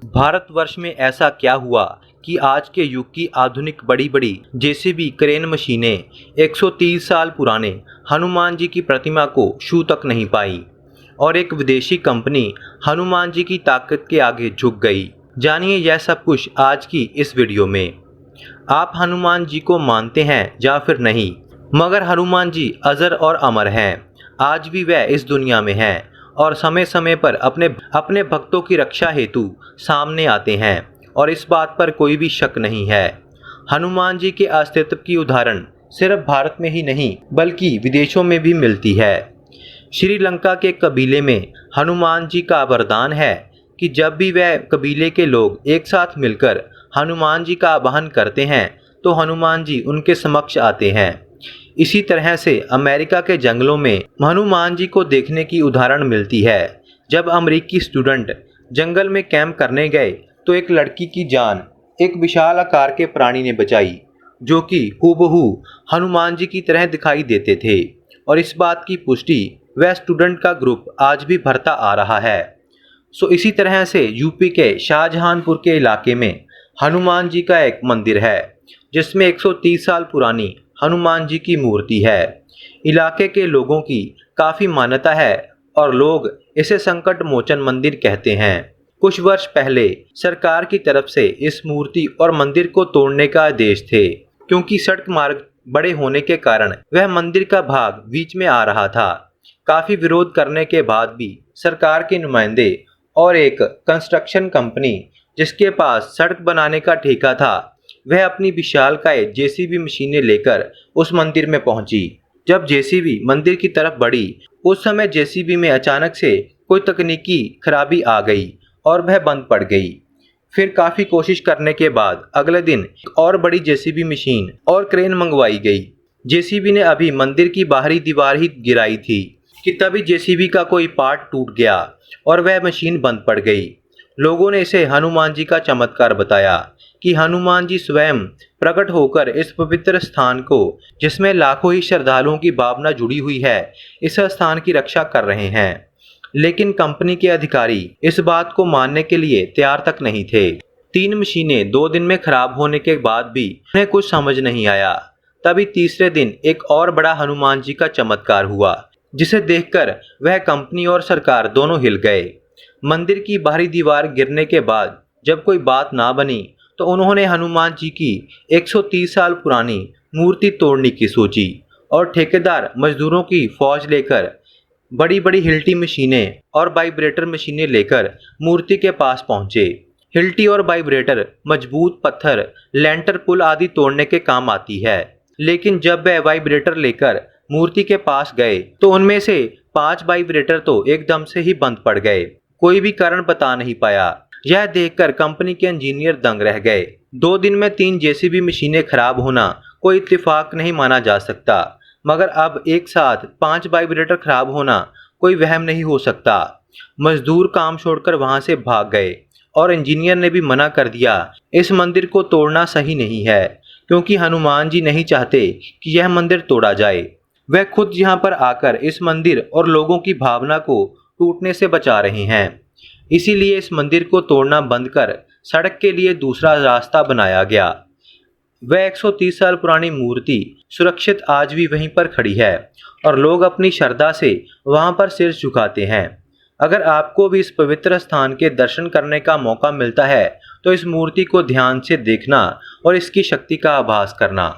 भारतवर्ष में ऐसा क्या हुआ कि आज के युग की आधुनिक बड़ी बड़ी जेसीबी क्रेन मशीनें 130 साल पुराने हनुमान जी की प्रतिमा को छू तक नहीं पाई और एक विदेशी कंपनी हनुमान जी की ताकत के आगे झुक गई। जानिए यह सब कुछ आज की इस वीडियो में। आप हनुमान जी को मानते हैं या फिर नहीं, मगर हनुमान जी अजर और अमर हैं। आज भी वह इस दुनिया में हैं और समय समय पर अपने भक्तों की रक्षा हेतु सामने आते हैं और इस बात पर कोई भी शक नहीं है। हनुमान जी के अस्तित्व की उदाहरण सिर्फ भारत में ही नहीं बल्कि विदेशों में भी मिलती है। श्रीलंका के कबीले में हनुमान जी का वरदान है कि जब भी वह कबीले के लोग एक साथ मिलकर हनुमान जी का आवाहन करते हैं तो हनुमान जी उनके समक्ष आते हैं। इसी तरह से अमेरिका के जंगलों में हनुमान जी को देखने की उदाहरण मिलती है। जब अमेरिकी स्टूडेंट जंगल में कैंप करने गए तो एक लड़की की जान एक विशाल आकार के प्राणी ने बचाई जो कि हूबहू हनुमान जी की तरह दिखाई देते थे, और इस बात की पुष्टि वह स्टूडेंट का ग्रुप आज भी भरता आ रहा है। इसी तरह से यूपी के शाहजहानपुर के इलाके में हनुमान जी का एक मंदिर है जिसमें 130 साल पुरानी हनुमान जी की मूर्ति है। इलाके के लोगों की काफ़ी मान्यता है और लोग इसे संकट मोचन मंदिर कहते हैं। कुछ वर्ष पहले सरकार की तरफ से इस मूर्ति और मंदिर को तोड़ने का आदेश थे, क्योंकि सड़क मार्ग बड़े होने के कारण वह मंदिर का भाग बीच में आ रहा था। काफ़ी विरोध करने के बाद भी सरकार के नुमाइंदे और एक कंस्ट्रक्शन कंपनी जिसके पास सड़क बनाने का ठेका था, वह अपनी विशालकाय जेसीबी मशीनें लेकर उस मंदिर में पहुंची। जब जेसीबी मंदिर की तरफ बढ़ी उस समय जेसीबी में अचानक से कोई तकनीकी खराबी आ गई और वह बंद पड़ गई। फिर काफ़ी कोशिश करने के बाद अगले दिन एक और बड़ी जेसीबी मशीन और क्रेन मंगवाई गई। जेसीबी ने अभी मंदिर की बाहरी दीवार ही गिराई थी कि तभी जेसीबी का कोई पार्ट टूट गया और वह मशीन बंद पड़ गई। लोगों ने इसे हनुमान जी का चमत्कार बताया कि हनुमान जी स्वयं प्रकट होकर इस पवित्र स्थान को, जिसमें लाखों ही श्रद्धालुओं की भावना जुड़ी हुई है, इस स्थान की रक्षा कर रहे हैं। लेकिन कंपनी के अधिकारी इस बात को मानने के लिए तैयार तक नहीं थे। 3 मशीनें 2 दिन में खराब होने के बाद भी उन्हें कुछ समझ नहीं आया। तभी तीसरे दिन एक और बड़ा हनुमान जी का चमत्कार हुआ जिसे देखकर वह कंपनी और सरकार दोनों हिल गए। मंदिर की बाहरी दीवार गिरने के बाद जब कोई बात ना बनी तो उन्होंने हनुमान जी की 130 साल पुरानी मूर्ति तोड़ने की सोची और ठेकेदार मजदूरों की फौज लेकर बड़ी बड़ी हिल्टी मशीनें और वाइब्रेटर मशीनें लेकर मूर्ति के पास पहुंचे। हिल्टी और वाइब्रेटर मजबूत पत्थर, लेंटर, पुल आदि तोड़ने के काम आती है, लेकिन जब वह वाइब्रेटर लेकर मूर्ति के पास गए तो उनमें से 5 वाइब्रेटर तो एकदम से ही बंद पड़ गए। कोई भी कारण बता नहीं पाया। यह देखकर कंपनी के इंजीनियर दंग रह गए। 2 दिन में 3 जेसीबी मशीनें खराब होना कोई इत्तेफाक नहीं माना जा सकता, मगर अब एक साथ 5 वाइब्रेटर खराब होना कोई वहम नहीं हो सकता। मजदूर काम छोड़कर वहां से भाग गए और इंजीनियर ने भी मना कर दिया। इस मंदिर को तोड़ना सही नहीं है, क्योंकि हनुमान जी नहीं चाहते कि यह मंदिर तोड़ा जाए। वह खुद यहाँ पर आकर इस मंदिर और लोगों की भावना को टूटने से बचा रहे हैं। इसीलिए इस मंदिर को तोड़ना बंद कर सड़क के लिए दूसरा रास्ता बनाया गया। वह 130 साल पुरानी मूर्ति सुरक्षित आज भी वहीं पर खड़ी है और लोग अपनी श्रद्धा से वहां पर सिर झुकाते हैं। अगर आपको भी इस पवित्र स्थान के दर्शन करने का मौका मिलता है तो इस मूर्ति को ध्यान से देखना और इसकी शक्ति का आभास करना।